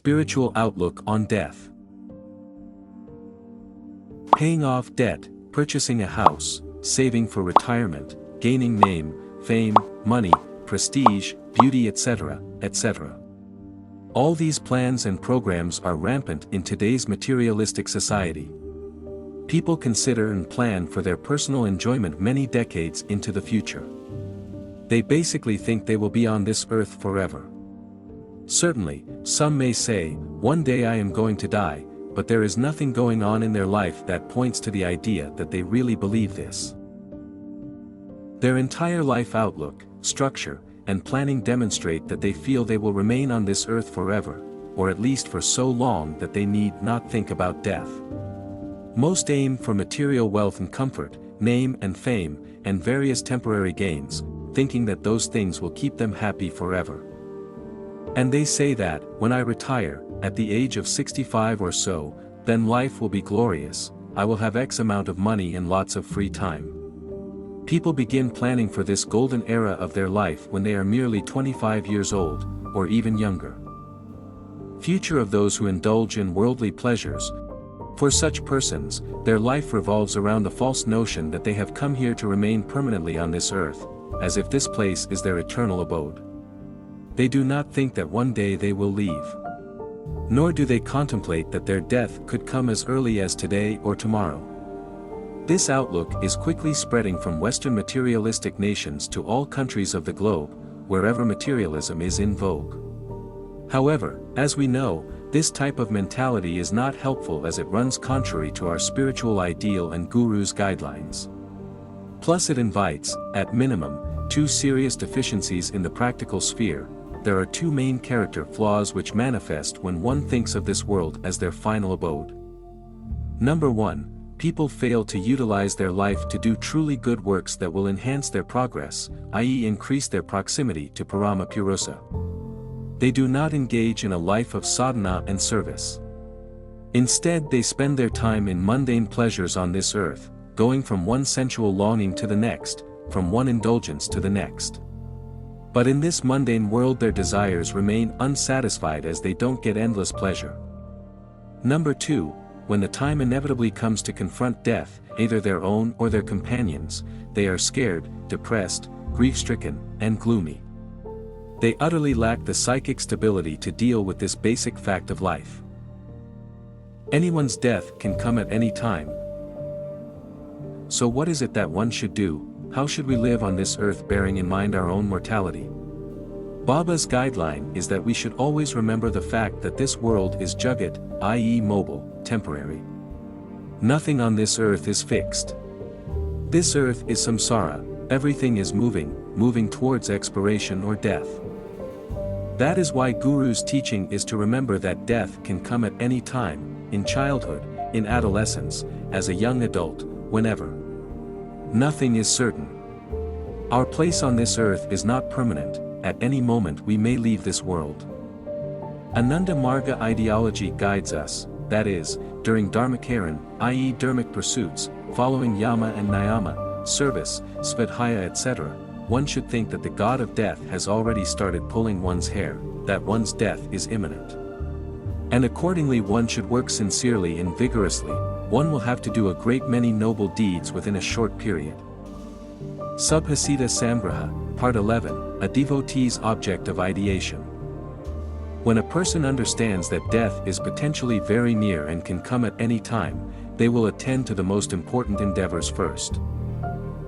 spiritual outlook on death. Paying off debt, purchasing a house, saving for retirement, gaining name, fame, money, prestige, beauty, etc., etc. All these plans and programs are rampant in today's materialistic society. People consider and plan for their personal enjoyment many decades into the future. They basically think they will be on this earth forever. Certainly, some may say, one day I am going to die, but there is nothing going on in their life that points to the idea that they really believe this. Their entire life outlook, structure, and planning demonstrate that they feel they will remain on this earth forever, or at least for so long that they need not think about death. Most aim for material wealth and comfort, name and fame, and various temporary gains, thinking that those things will keep them happy forever. And they say that, when I retire, at the age of 65 or so, then life will be glorious, I will have X amount of money and lots of free time. People begin planning for this golden era of their life when they are merely 25 years old, or even younger. Future of those who indulge in worldly pleasures. For such persons, their life revolves around the false notion that they have come here to remain permanently on this earth, as if this place is their eternal abode. They do not think that one day they will leave. Nor do they contemplate that their death could come as early as today or tomorrow. This outlook is quickly spreading from Western materialistic nations to all countries of the globe, wherever materialism is in vogue. However, as we know, this type of mentality is not helpful as it runs contrary to our spiritual ideal and Guru's guidelines. Plus it invites, at minimum, two serious deficiencies in the practical sphere. There are two main character flaws which manifest when one thinks of this world as their final abode. Number 1. People fail to utilize their life to do truly good works that will enhance their progress, i.e. increase their proximity to Parama Purusa. They do not engage in a life of sadhana and service. Instead they spend their time in mundane pleasures on this earth, going from one sensual longing to the next, from one indulgence to the next. But in this mundane world their desires remain unsatisfied as they don't get endless pleasure. Number 2. When the time inevitably comes to confront death, either their own or their companions, they are scared, depressed, grief-stricken, and gloomy. They utterly lack the psychic stability to deal with this basic fact of life. Anyone's death can come at any time. So what is it that one should do? How should we live on this earth bearing in mind our own mortality? Baba's guideline is that we should always remember the fact that this world is jagat, i.e. mobile, temporary. Nothing on this earth is fixed. This earth is samsara, everything is moving towards expiration or death. That is why Guru's teaching is to remember that death can come at any time, in childhood, in adolescence, as a young adult, whenever. Nothing is certain. Our place on this earth is not permanent, at any moment we may leave this world. Ananda Marga ideology guides us, that is, during dharmakaran, i.e. dharmic pursuits, following yama and niyama, service, svadhyaya etc., one should think that the god of death has already started pulling one's hair, that one's death is imminent. And accordingly one should work sincerely and vigorously, one will have to do a great many noble deeds within a short period. Subhasita Samgraha, Part 11, a devotee's object of ideation. When a person understands that death is potentially very near and can come at any time, they will attend to the most important endeavors first.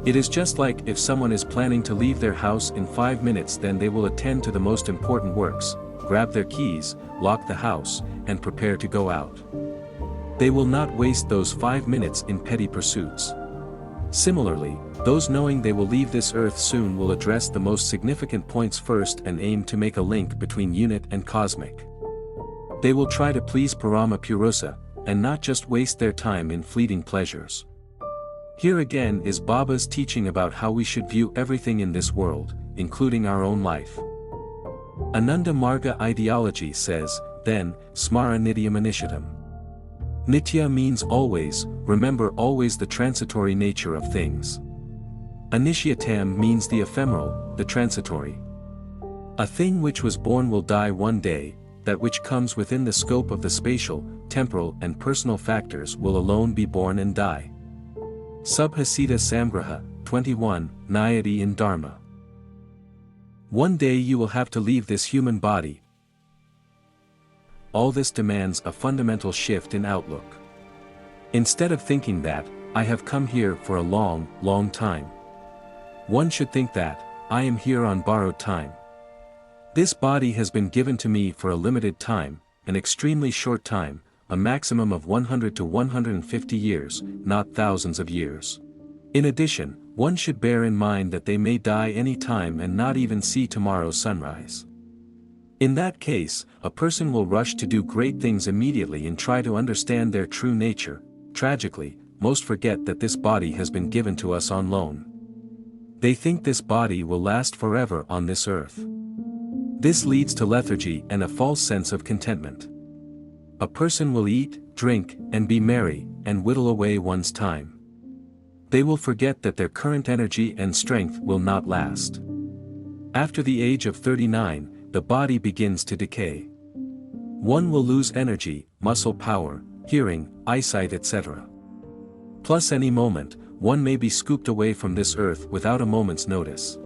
It is just like if someone is planning to leave their house in 5 minutes, then they will attend to the most important works, grab their keys, lock the house, and prepare to go out. They will not waste those 5 minutes in petty pursuits. Similarly, those knowing they will leave this earth soon will address the most significant points first and aim to make a link between unit and cosmic. They will try to please Parama Purusa, and not just waste their time in fleeting pleasures. Here again is Baba's teaching about how we should view everything in this world, including our own life. Ananda Marga ideology says, then, smara nityam anishitam. Nitya means always, remember always the transitory nature of things. Anishiyatam means the ephemeral, the transitory. A thing which was born will die one day, that which comes within the scope of the spatial, temporal and personal factors will alone be born and die. Subhasita Samgraha, 21, Nayati in Dharma. One day you will have to leave this human body. All this demands a fundamental shift in outlook. Instead of thinking that, I have come here for a long, long time. One should think that, I am here on borrowed time. This body has been given to me for a limited time, an extremely short time, a maximum of 100 to 150 years, not thousands of years. In addition, one should bear in mind that they may die any time and not even see tomorrow's sunrise. In that case, a person will rush to do great things immediately and try to understand their true nature. Tragically, most forget that this body has been given to us on loan. They think this body will last forever on this earth. This leads to lethargy and a false sense of contentment. A person will eat, drink, and be merry, and whittle away one's time. They will forget that their current energy and strength will not last. After the age of 39, the body begins to decay. One will lose energy, muscle power, hearing, eyesight, etc. Plus any moment, one may be scooped away from this earth without a moment's notice.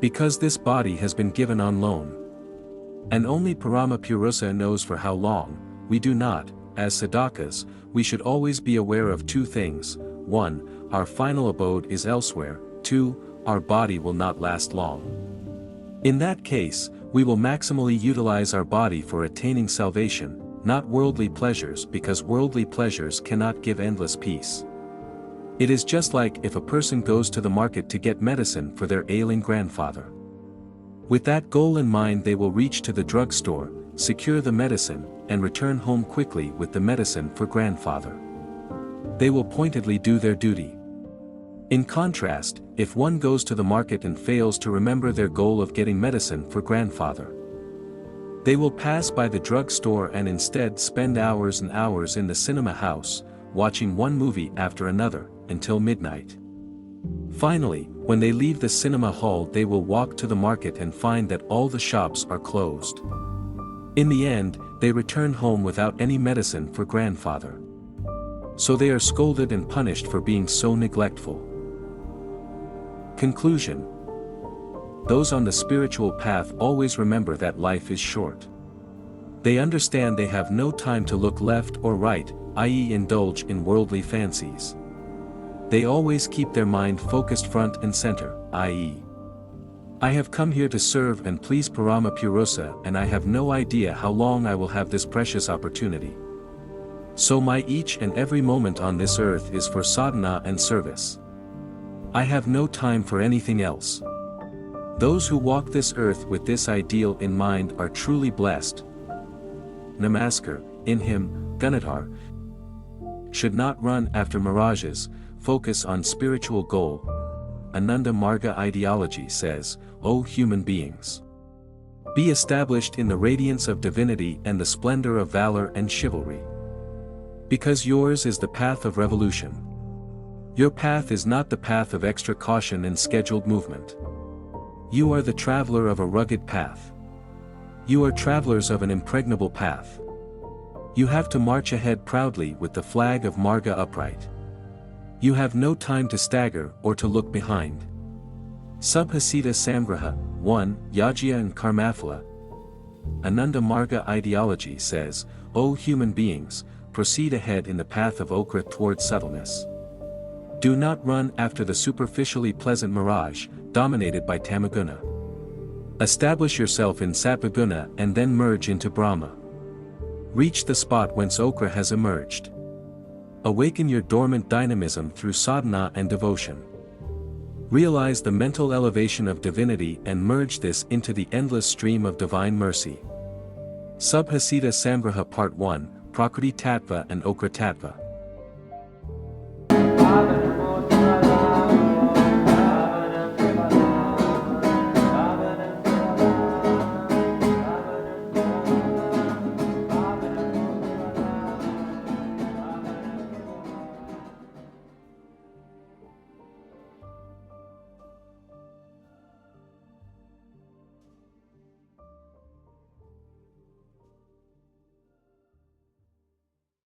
Because this body has been given on loan. And only Parama Purusa knows for how long. We do not, as sadhakas, we should always be aware of two things. 1, our final abode is elsewhere. 2, our body will not last long. In that case, we will maximally utilize our body for attaining salvation, not worldly pleasures, because worldly pleasures cannot give endless peace. It is just like if a person goes to the market to get medicine for their ailing grandfather. With that goal in mind, they will reach to the drugstore, secure the medicine, and return home quickly with the medicine for grandfather. They will pointedly do their duty. In contrast, if one goes to the market and fails to remember their goal of getting medicine for grandfather, they will pass by the drugstore and instead spend hours and hours in the cinema house, watching one movie after another, until midnight. Finally, when they leave the cinema hall, they will walk to the market and find that all the shops are closed. In the end, they return home without any medicine for grandfather. So they are scolded and punished for being so neglectful. Conclusion. Those on the spiritual path always remember that life is short. They understand they have no time to look left or right, i.e., indulge in worldly fancies. They always keep their mind focused front and center, i.e., I have come here to serve and please Parama Purusa, and I have no idea how long I will have this precious opportunity. So my each and every moment on this earth is for sadhana and service. I have no time for anything else. Those who walk this earth with this ideal in mind are truly blessed. Namaskar, in him, Ganadhar, should not run after mirages, focus on spiritual goal. Ananda Marga ideology says, O human beings, be established in the radiance of divinity and the splendor of valor and chivalry. Because yours is the path of revolution. Your path is not the path of extra caution and scheduled movement. You are the traveler of a rugged path. You are travelers of an impregnable path. You have to march ahead proudly with the flag of Marga upright. You have no time to stagger or to look behind. Subhasita Samgraha, 1, Yajya and Karmaphala. Ananda Marga ideology says, O human beings, proceed ahead in the path of okra toward subtleness. Do not run after the superficially pleasant mirage, dominated by tamaguna. Establish yourself in sattvaguna and then merge into Brahma. Reach the spot whence okra has emerged. Awaken your dormant dynamism through sadhana and devotion. Realize the mental elevation of divinity and merge this into the endless stream of divine mercy. Subhasita Samgraha Part 1, Prakriti Tattva and Okra Tattva.